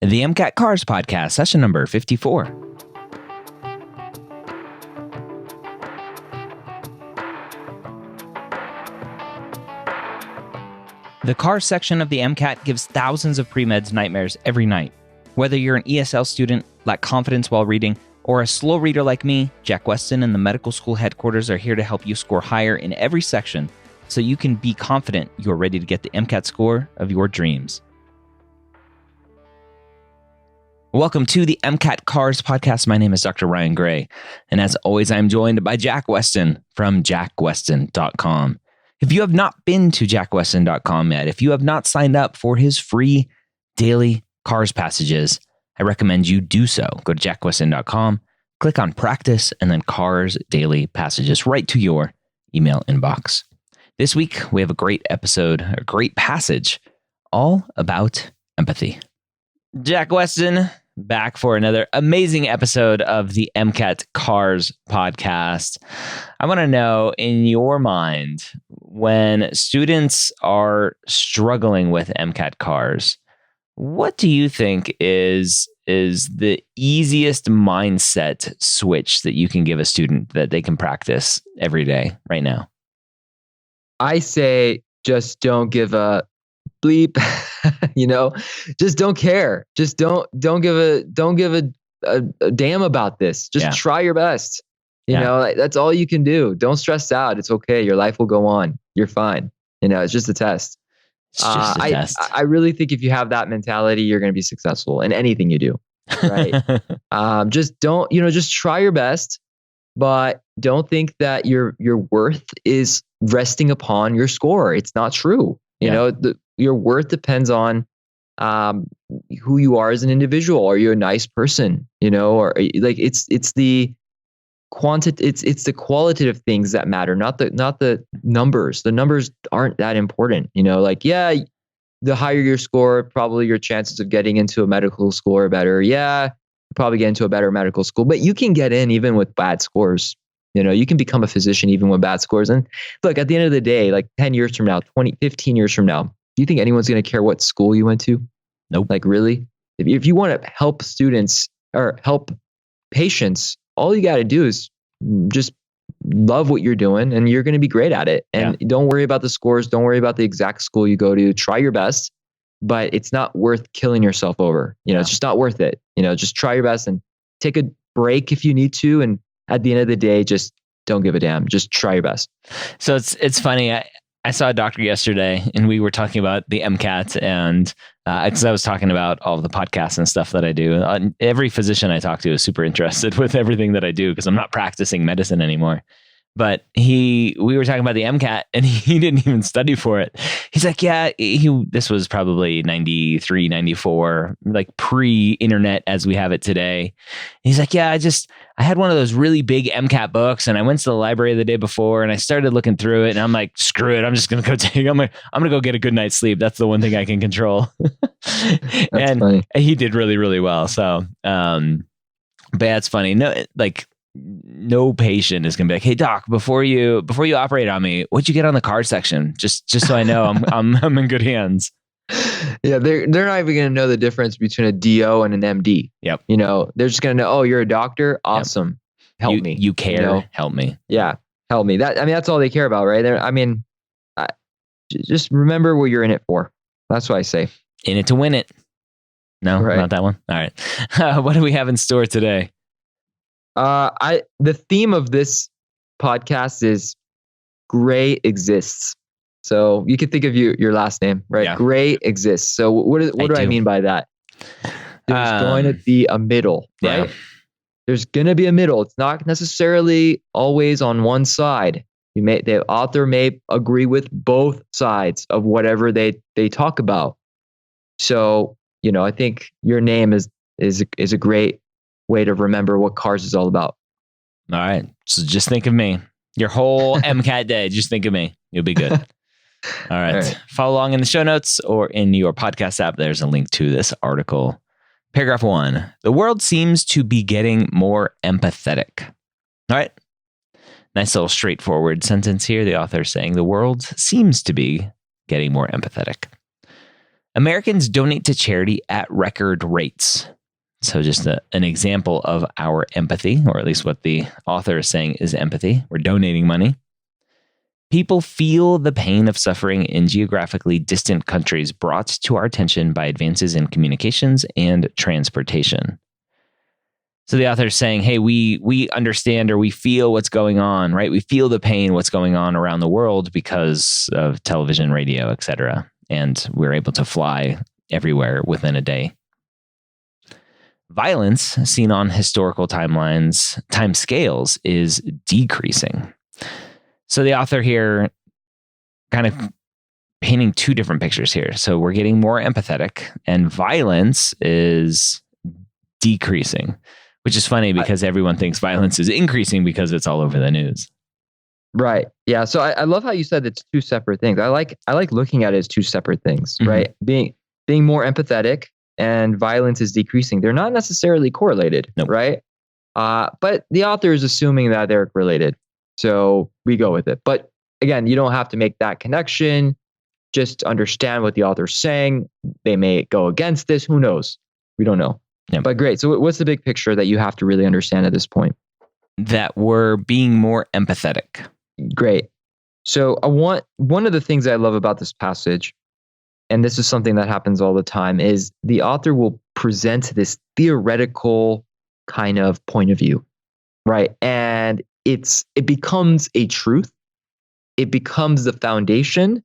The MCAT CARS podcast, session number 54. The CARS section of the MCAT gives thousands of pre-meds nightmares every night. Whether you're an ESL student, lack confidence while reading, or a slow reader like me, Jack Westin and the medical school headquarters are here to help you score higher in every section so you can be confident you're ready to get the MCAT score of your dreams. Welcome to the MCAT CARS podcast. My name is Dr. Ryan Gray, and as always, I'm joined by Jack Westin from jackwestin.com. If you have not been to jackwestin.com yet, if you have not signed up for his free daily CARS passages, I recommend you do so. Go to jackwestin.com, click on practice, and then CARS daily passages right to your email inbox. This week, we have a great episode, a great passage, all about empathy. Jack Westin, back for another amazing episode of the MCAT CARS podcast. I want to know, in your mind, when students are struggling with MCAT CARS, what do you think is the easiest mindset switch that you can give a student that they can practice every day right now? I say just don't give a bleep, just don't care. Just don't give a damn about this. Just try your best. That's all you can do. Don't stress out. It's okay. Your life will go on. You're fine. It's just a test. It's just a test. I really think if you have that mentality, you're going to be successful in anything you do. Right. Just try your best, but don't think that your worth is resting upon your score. It's not true. Your worth depends on who you are as an individual. Are you a nice person? Or it's the it's the qualitative things that matter, not the numbers. The numbers aren't that important. The higher your score, probably your chances of getting into a medical school are better. Yeah, probably get into a better medical school, but you can get in even with bad scores. You can become a physician even with bad scores. And look, at the end of the day, like 10 years from now, 20, 15 years from now, do you think anyone's going to care what school you went to? Nope. Like, really? If you want to help students or help patients, all you got to do is just love what you're doing and you're going to be great at it. And don't worry about the scores. Don't worry about the exact school you go to. Try your best, but it's not worth killing yourself over. It's just not worth it. Just try your best and take a break if you need to. And at the end of the day, just don't give a damn. Just try your best. So it's funny. I saw a doctor yesterday and we were talking about the MCAT and because I was talking about all of the podcasts and stuff that I do. Every physician I talk to is super interested with everything that I do because I'm not practicing medicine anymore. But we were talking about the MCAT and he didn't even study for it. He's like, this was probably 93, 94, like pre-internet as we have it today. He's like, I had one of those really big MCAT books and I went to the library the day before and I started looking through it and I'm like, screw it. I'm just going to go I'm going to go get a good night's sleep. That's the one thing I can control. And funny. He did really, really well. So, but it's funny. No patient is gonna be like, "Hey doc, before you operate on me, what'd you get on the CARS section? Just so I know I'm in good hands." Yeah, they're not even gonna know the difference between a DO and an MD. Yep. They're just gonna know, oh, you're a doctor. Awesome. Yep. Help me. You care. Help me. Yeah. Help me. That's all they care about, right? Just remember what you're in it for. That's what I say. In it to win it. No, right. Not that one. All right. What do we have in store today? The theme of this podcast is Gray exists. So you can think of your last name, right? Yeah. Gray exists. So what do I mean by that? There's going to be a middle, right? Yeah. There's going to be a middle. It's not necessarily always on one side. The author may agree with both sides of whatever they talk about. So, I think your name is a great way to remember what CARS is all about. All right. So just think of me. Your whole MCAT day, just think of me. You'll be good. All right. Follow along in the show notes or in your podcast app. There's a link to this article. Paragraph 1. The world seems to be getting more empathetic. All right. Nice little straightforward sentence here. The author is saying the world seems to be getting more empathetic. Americans donate to charity at record rates. So just an example of our empathy, or at least what the author is saying is empathy. We're donating money. People feel the pain of suffering in geographically distant countries brought to our attention by advances in communications and transportation. So the author is saying, hey, we understand, or we feel what's going on, right? We feel the pain, what's going on around the world because of television, radio, etc. And we're able to fly everywhere within a day. Violence seen on historical time scales is decreasing. So the author here kind of painting two different pictures here. So we're getting more empathetic, and violence is decreasing, which is funny because everyone thinks violence is increasing because it's all over the news. Right. Yeah. So I love how you said it's two separate things. I like looking at it as two separate things, Mm-hmm. right? Being more empathetic and violence is decreasing. They're not necessarily correlated, Nope. right? But the author is assuming that they're related. So we go with it. But again, you don't have to make that connection. Just understand what the author's saying. They may go against this. Who knows? We don't know. Yep. But great. So what's the big picture that you have to really understand at this point? That we're being more empathetic. Great. So one of the things I love about this passage, and this is something that happens all the time, is the author will present this theoretical kind of point of view, right? And it becomes a truth. It becomes the foundation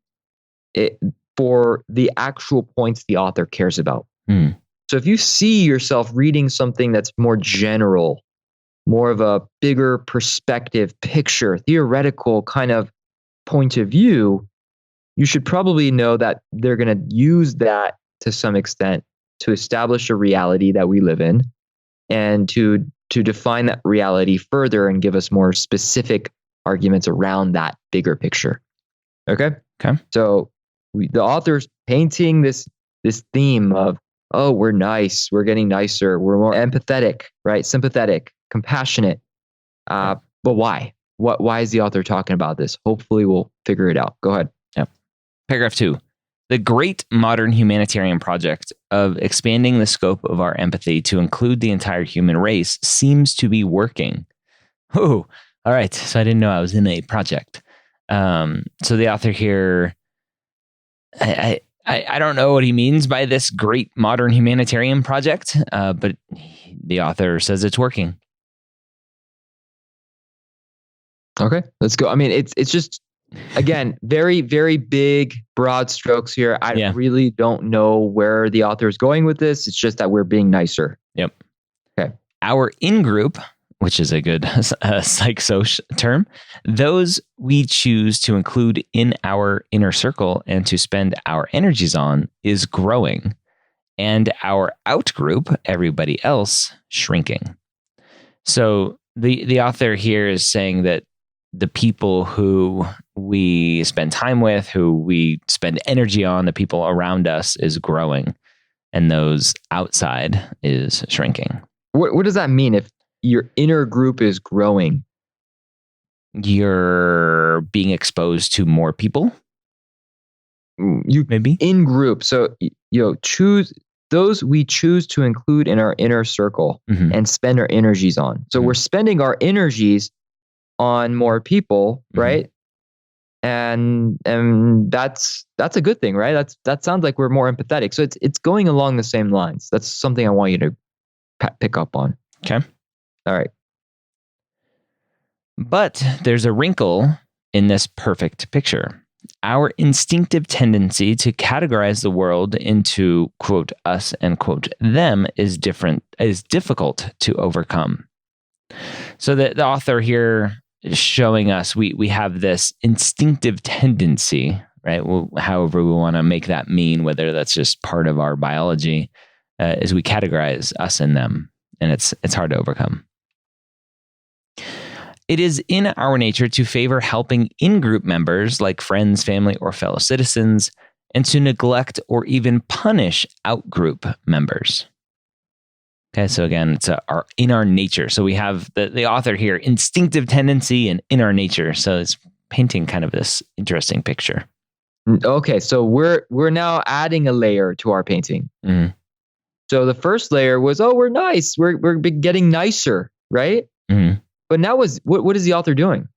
for the actual points the author cares about. So if you see yourself reading something that's more general, more of a bigger perspective, picture, theoretical kind of point of view, you should probably know that they're going to use that to some extent to establish a reality that we live in, and to define that reality further and give us more specific arguments around that bigger picture. Okay? So the author's painting this theme of, oh, we're nice, we're getting nicer, we're more empathetic, right? Sympathetic, compassionate. But why? Why is the author talking about this? Hopefully we'll figure it out. Go ahead. Yep. Paragraph 2. The great modern humanitarian project of expanding the scope of our empathy to include the entire human race seems to be working. Oh, all right. So I didn't know I was in a project. So the author here, I don't know what he means by this great modern humanitarian project, but the author says it's working. Okay, let's go. I mean, it's just, again, very, very big, broad strokes here. I really don't know where the author is going with this. It's just that we're being nicer. Yep. Okay. Our in-group, which is a good psych-soc term, those we choose to include in our inner circle and to spend our energies on, is growing, and our out-group, everybody else, shrinking. So the author here is saying that the people who we spend time with, who we spend energy on, the people around us, is growing, and those outside is shrinking. What does that mean if your inner group is growing? You're being exposed to more people. You maybe in group. So choose those we choose to include in our inner circle and spend our energies on. So we're spending our energies on more people, right? And that's a good thing, right? That sounds like we're more empathetic. So it's going along the same lines. That's something I want you to pick up on. Okay. All right. But there's a wrinkle in this perfect picture. Our instinctive tendency to categorize the world into, quote, us and, quote, them is difficult to overcome. So the author here is showing us we have this instinctive tendency, right? However we want to make that mean, whether that's just part of our biology, is we categorize us and them, and it's hard to overcome. It is in our nature to favor helping in-group members like friends, family, or fellow citizens, and to neglect or even punish out-group members. Okay, so again, it's in our nature. So we have the author here, instinctive tendency and in our nature. So it's painting kind of this interesting picture. Okay, so we're now adding a layer to our painting. Mm-hmm. So the first layer was, oh, we're nice. We're getting nicer, right? Mm-hmm. But now what is the author doing?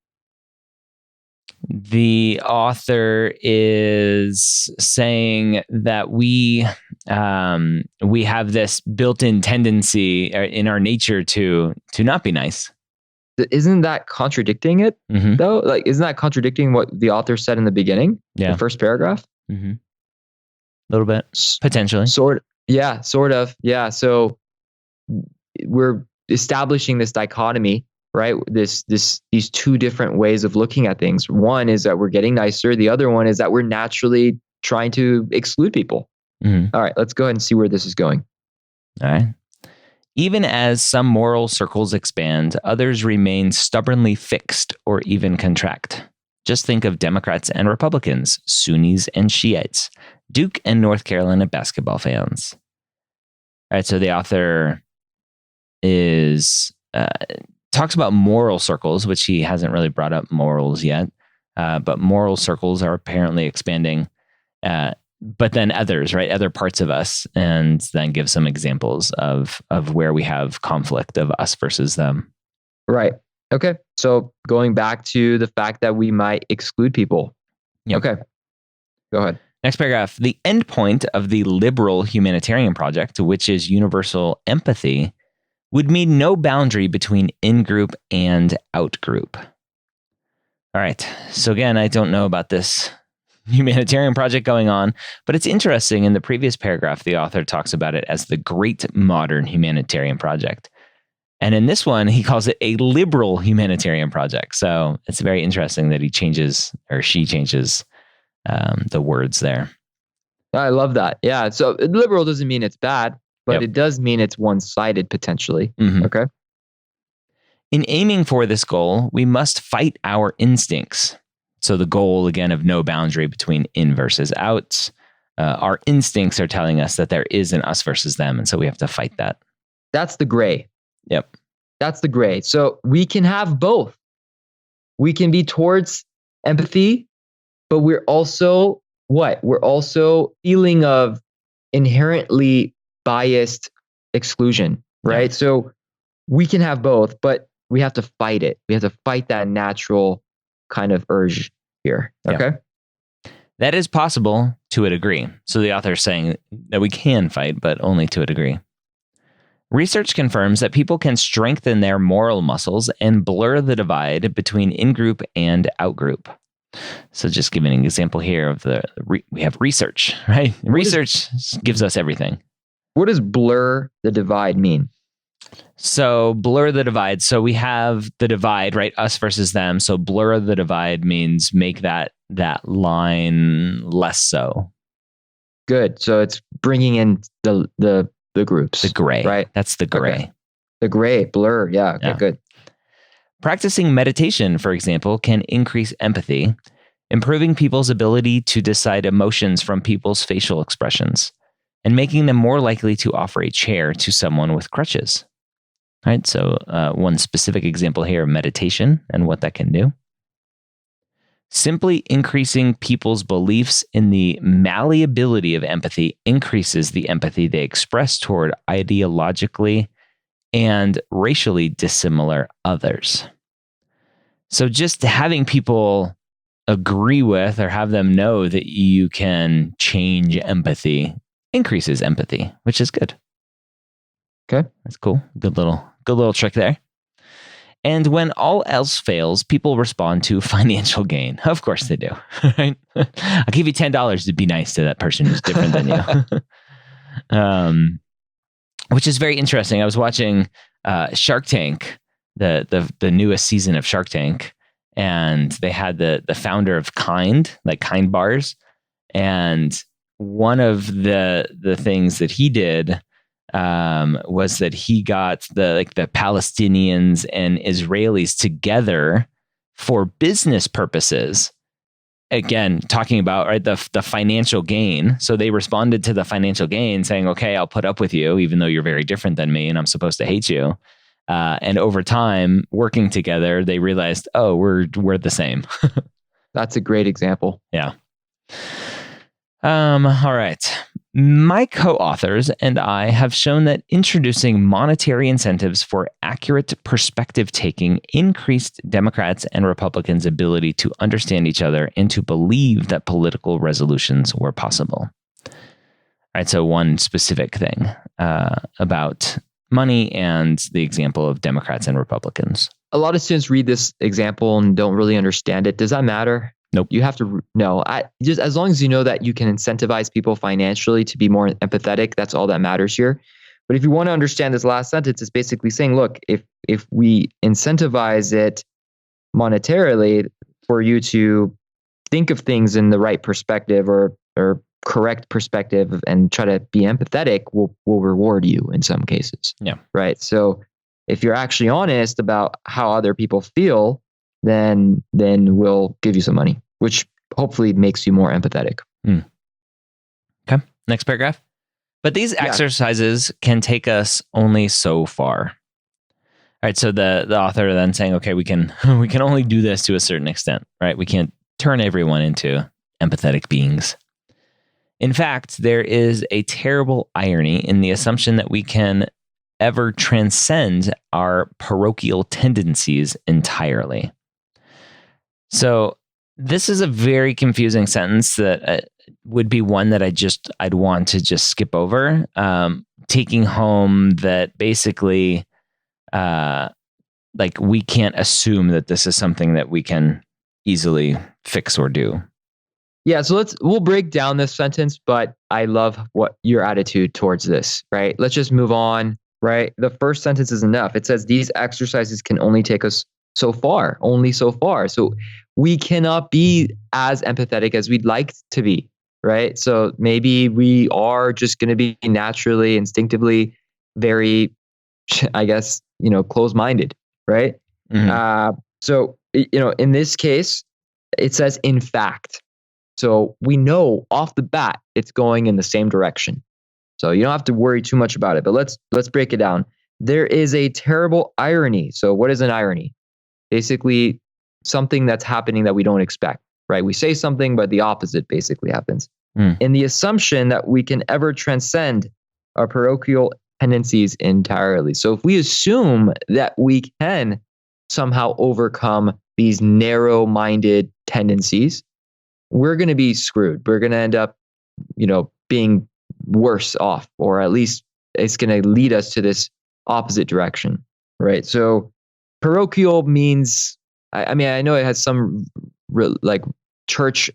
The author is saying that we have this built-in tendency in our nature to not be nice. Isn't that contradicting it though? Like, isn't that contradicting what the author said in the beginning? Yeah. The first paragraph? Mm-hmm. A little bit, potentially. Sort of. Yeah. So we're establishing this dichotomy, right? These two different ways of looking at things. One is that we're getting nicer. The other one is that we're naturally trying to exclude people. Mm-hmm. All right, let's go ahead and see where this is going. All right. Even as some moral circles expand, others remain stubbornly fixed or even contract. Just think of Democrats and Republicans, Sunnis and Shiites, Duke and North Carolina basketball fans. All right, so the author talks about moral circles, which he hasn't really brought up morals yet, but moral circles are apparently expanding. But then others, right? Other parts of us, and then give some examples of where we have conflict of us versus them. Right. Okay. So going back to the fact that we might exclude people. Yep. Okay. Go ahead. Next paragraph. The end point of the liberal humanitarian project, which is universal empathy, would mean no boundary between in-group and out-group. All right. So again, I don't know about this humanitarian project going on, but it's interesting. In the previous paragraph, the author talks about it as the great modern humanitarian project. And in this one, he calls it a liberal humanitarian project. So it's very interesting that she changes the words there. I love that. Yeah. So liberal doesn't mean it's bad, but Yep. it does mean it's one-sided potentially. Mm-hmm. Okay. In aiming for this goal, we must fight our instincts. So the goal, again, of no boundary between in versus outs. Our instincts are telling us that there is an us versus them. And so we have to fight that. That's the gray. Yep. That's the gray. So we can have both. We can be towards empathy, but we're also what? We're also feeling of inherently biased exclusion, right? Yeah. So we can have both, but we have to fight it. We have to fight that natural kind of urge here. Okay. Yeah. That is possible to a degree. So the author is saying that we can fight, but only to a degree. Research confirms that people can strengthen their moral muscles and blur the divide between in-group and out-group. So just giving an example here of we have research, right? Research gives us everything. What does blur the divide mean? So blur the divide. So we have the divide, right? Us versus them. So blur the divide means make that line less so. Good. So it's bringing in the groups. The gray. Right? That's the gray. Okay. The gray, blur. Yeah. Okay, good. Practicing meditation, for example, can increase empathy, improving people's ability to decide emotions from people's facial expressions, and making them more likely to offer a chair to someone with crutches. Right. So one specific example here, meditation and what that can do. Simply increasing people's beliefs in the malleability of empathy increases the empathy they express toward ideologically and racially dissimilar others. So just having people agree with or have them know that you can change empathy increases empathy, which is good. Okay. That's cool. Good little trick there. And when all else fails, people respond to financial gain. Of course they do. Right? I'll give you $10 to be nice to that person who's different than you. Which is very interesting. I was watching Shark Tank, the newest season of Shark Tank, and they had the founder of Kind bars, and one of the things that he did was that he got the Palestinians and Israelis together for business purposes. Again, talking about the financial gain. So they responded to the financial gain saying, okay, I'll put up with you, even though you're very different than me and I'm supposed to hate you. And over time, working together, they realized, oh, we're the same. That's a great example. Yeah. All right. My co-authors and I have shown that introducing monetary incentives for accurate perspective taking increased Democrats and Republicans' ability to understand each other and to believe that political resolutions were possible. All right. So one specific thing about money and the example of Democrats and Republicans. A lot of students read this example and don't really understand it. Does that matter? Nope. You have to know. Just as long as you know that you can incentivize people financially to be more empathetic, that's all that matters here. But if you want to understand this last sentence, it's basically saying, look, if we incentivize it monetarily for you to think of things in the right perspective or correct perspective and try to be empathetic, we'll reward you in some cases. Yeah. Right. So if you're actually honest about how other people feel, then we'll give you some money, which hopefully makes you more empathetic. Okay. Next paragraph. But these exercises can take us only so far. All right. So the author then saying, okay, we can only do this to a certain extent, right? We can't turn everyone into empathetic beings. In fact, there is a terrible irony in the assumption that we can ever transcend our parochial tendencies entirely. So this is a very confusing sentence that would be one that I'd want to just skip over. Taking home that basically, like we can't assume that this is something that we can easily fix or do. Yeah, so we'll break down this sentence, but I love what your attitude towards this, right? Let's just move on, right? The first sentence is enough. It says these exercises can only take us so far, only so far. So we cannot be as empathetic as we'd like to be, right? So maybe we are just going to be naturally, instinctively very, I guess, closed-minded, right? Mm-hmm. So, in this case, it says in fact. So we know off the bat it's going in the same direction. So you don't have to worry too much about it, but let's break it down. There is a terrible irony. So what is an irony? Basically something that's happening that we don't expect, right? We say something, but the opposite basically happens. In the assumption that we can ever transcend our parochial tendencies entirely. So if we assume that we can somehow overcome these narrow-minded tendencies, we're going to be screwed. We're going to end up, being worse off, or at least it's going to lead us to this opposite direction, right? So parochial means, I mean, I know it has some church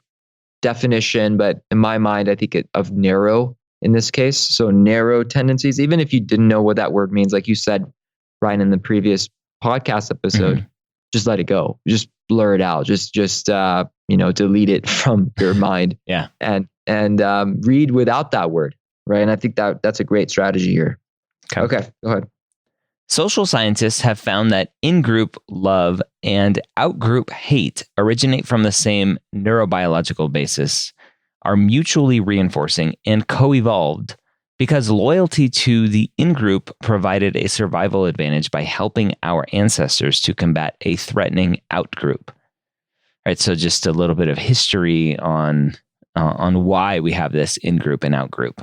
definition, but in my mind, I think of narrow in this case. So narrow tendencies, even if you didn't know what that word means, like you said, Ryan, in the previous podcast episode, just let it go. Just blur it out. Just delete it from your mind. Yeah. And read without that word, right? And I think that's a great strategy here. Okay, go ahead. Social scientists have found that in-group love and out-group hate originate from the same neurobiological basis, are mutually reinforcing, and co-evolved because loyalty to the in-group provided a survival advantage by helping our ancestors to combat a threatening out-group. Right, so just a little bit of history on why we have this in-group and out-group.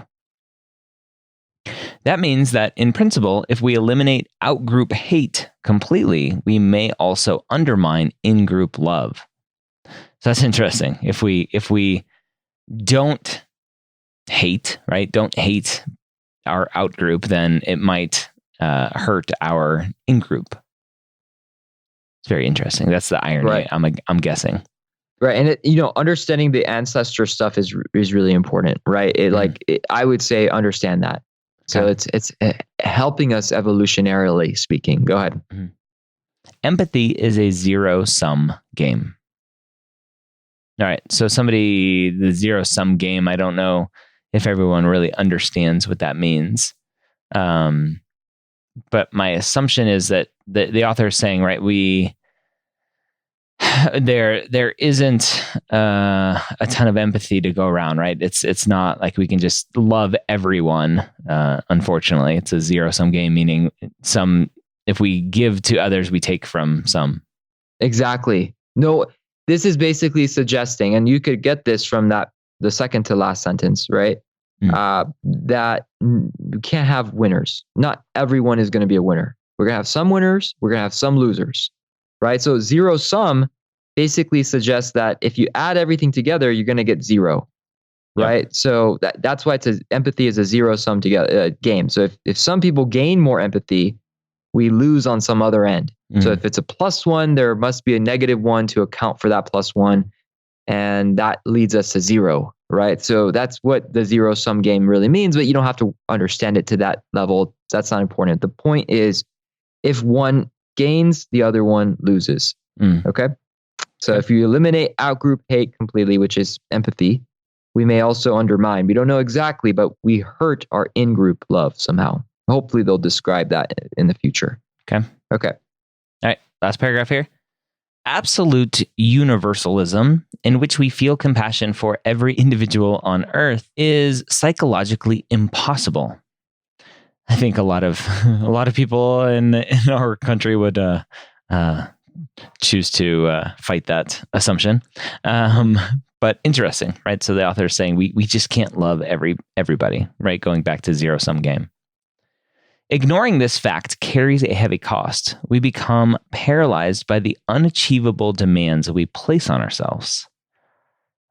That means that, in principle, if we eliminate out-group hate completely, we may also undermine in-group love. So that's interesting. If we don't hate, right? Don't hate our out-group, then it might hurt our in-group. It's very interesting. That's the irony. Right. I'm guessing. Right, and understanding the ancestor stuff is really important, right? I would say understand that. So it's helping us evolutionarily speaking. Go ahead. Empathy is a zero-sum game. All right. So the zero-sum game, I don't know if everyone really understands what that means. But my assumption is that the author is saying, right, there isn't a ton of empathy to go around, right? It's not like we can just love everyone. Unfortunately, it's a zero-sum game, meaning if we give to others, we take from some. Exactly. No, this is basically suggesting, and you could get this from that the second to last sentence, right? That you can't have winners. Not everyone is going to be a winner. We're going to have some winners. We're going to have some losers, right? So zero sum basically suggests that if you add everything together, you're going to get zero, right? Yep. So that's why empathy is a zero sum together game. So if some people gain more empathy, we lose on some other end. So if it's a +1, there must be a -1 to account for that +1. And that leads us to zero, right? So that's what the zero sum game really means, but you don't have to understand it to that level. That's not important. The point is, if one gains, the other one loses. Okay? So if you eliminate out-group hate completely, which is empathy, we may also undermine. We don't know exactly, but we hurt our in-group love somehow. Hopefully they'll describe that in the future. Okay. All right. Last paragraph here. Absolute universalism, in which we feel compassion for every individual on Earth, is psychologically impossible. I think a lot of people in our country would choose to fight that assumption. But interesting, right? So the author is saying we just can't love everybody, right? Going back to zero sum game. Ignoring this fact carries a heavy cost. We become paralyzed by the unachievable demands we place on ourselves.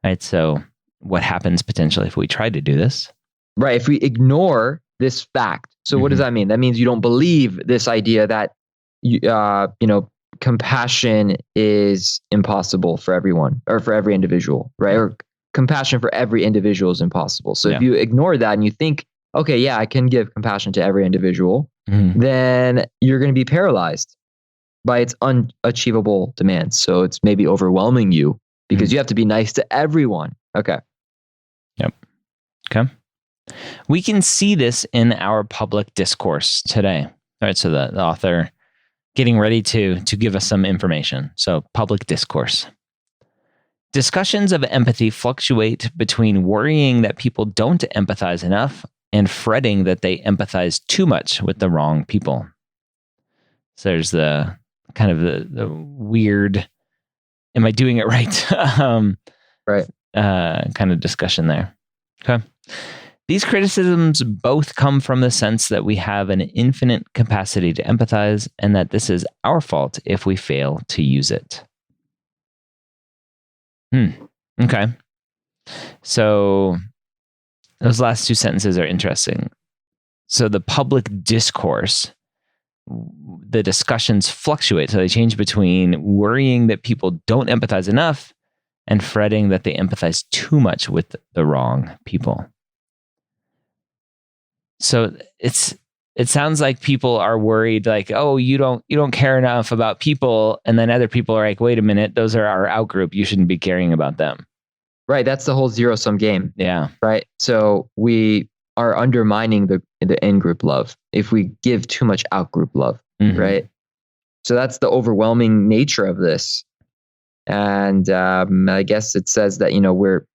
Right? So what happens potentially if we try to do this? Right. If we ignore this fact. So what does that mean? That means you don't believe this idea that, compassion is impossible for everyone or for every individual, right? Or compassion for every individual is impossible. So if you ignore that and you think, okay, yeah, I can give compassion to every individual, then you're going to be paralyzed by its unachievable demands. So it's maybe overwhelming you because you have to be nice to everyone. Okay. Yep. Okay. We can see this in our public discourse today. All right. So the author getting ready to give us some information. So public discourse. Discussions of empathy fluctuate between worrying that people don't empathize enough and fretting that they empathize too much with the wrong people. So there's the kind of the weird, am I doing it right? Right. Kind of discussion there. Okay. These criticisms both come from the sense that we have an infinite capacity to empathize and that this is our fault if we fail to use it. Okay. So those last two sentences are interesting. So the public discourse, the discussions fluctuate. So they change between worrying that people don't empathize enough and fretting that they empathize too much with the wrong people. So it sounds like people are worried, like, oh, you don't care enough about people, and then other people are like, wait a minute, those are our out group. You shouldn't be caring about them. Right. That's the whole zero sum game. Yeah. Right. So we are undermining the in group love if we give too much out group love. Right. So that's the overwhelming nature of this. And I guess it says that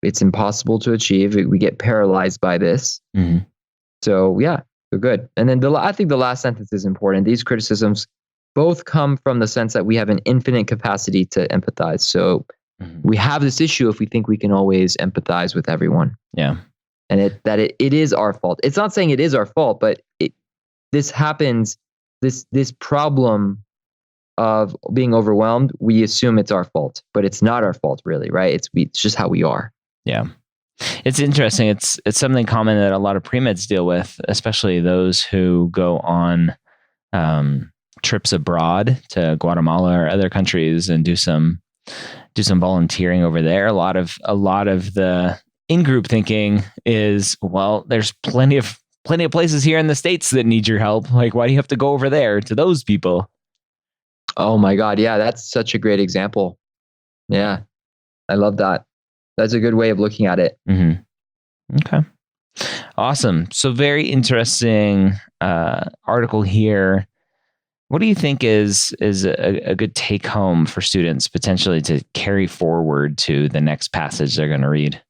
it's impossible to achieve. We get paralyzed by this. So yeah, so good. And then I think the last sentence is important. These criticisms both come from the sense that we have an infinite capacity to empathize. So we have this issue if we think we can always empathize with everyone. Yeah. And it is our fault. It's not saying it is our fault, but this happens, this problem of being overwhelmed, we assume it's our fault, but it's not our fault really, right? It's just how we are. Yeah. It's interesting. It's something common that a lot of pre-meds deal with, especially those who go on trips abroad to Guatemala or other countries and do some volunteering over there. A lot of the in-group thinking is, well, there's plenty of places here in the States that need your help. Like, why do you have to go over there to those people? Oh my God. Yeah, that's such a great example. Yeah, I love that. That's a good way of looking at it. Okay. Awesome. So very interesting article here. What do you think is a good take home for students potentially to carry forward to the next passage they're going to read?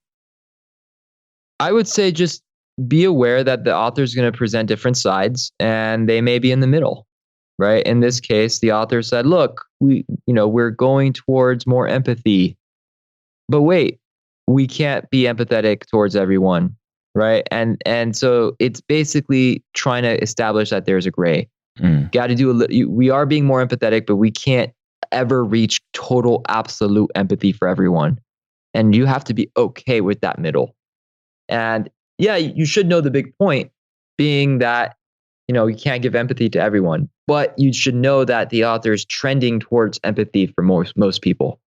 I would say just be aware that the author is going to present different sides and they may be in the middle, right? In this case, the author said, look, we're going towards more empathy. But wait, we can't be empathetic towards everyone, right? And so it's basically trying to establish that there's a gray. Got to do we are being more empathetic, but we can't ever reach total absolute empathy for everyone. And you have to be okay with that middle. And yeah, you should know the big point being that, you can't give empathy to everyone, but you should know that the author is trending towards empathy for most people.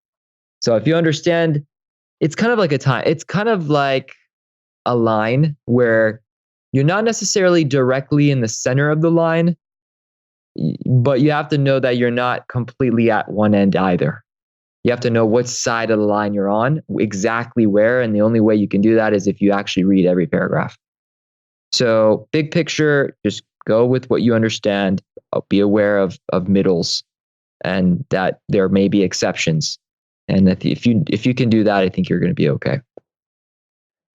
So if you understand, it's kind of like a line where you're not necessarily directly in the center of the line, but you have to know that you're not completely at one end either. You have to know what side of the line you're on, exactly where. And the only way you can do that is if you actually read every paragraph. So big picture, just go with what you understand. Be aware of middles and that there may be exceptions. And if you can do that, I think you're going to be okay.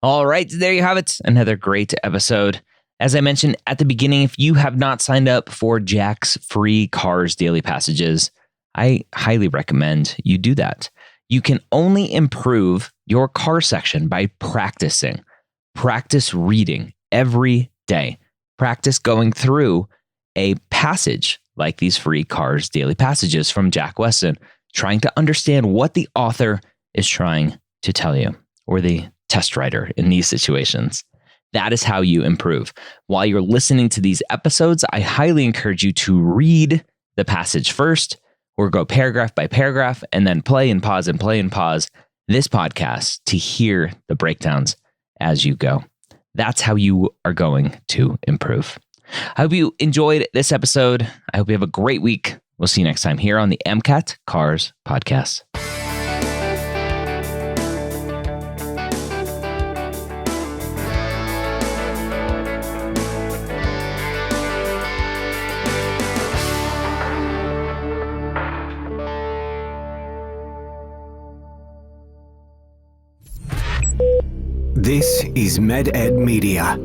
All right, there you have it. Another great episode. As I mentioned at the beginning, if you have not signed up for Jack's free Cars daily passages, I highly recommend you do that. You can only improve your car section by practicing. Practice reading every day. Practice going through a passage like these free Cars daily passages from Jack Westin, trying to understand what the author is trying to tell you, or the test writer in these situations. That is how you improve. While you're listening to these episodes, I highly encourage you to read the passage first, or go paragraph by paragraph, and then play and pause this podcast to hear the breakdowns as you go. That's how you are going to improve. I hope you enjoyed this episode. I hope you have a great week. We'll see you next time here on the MCAT Cars podcast. This is MedEd Media.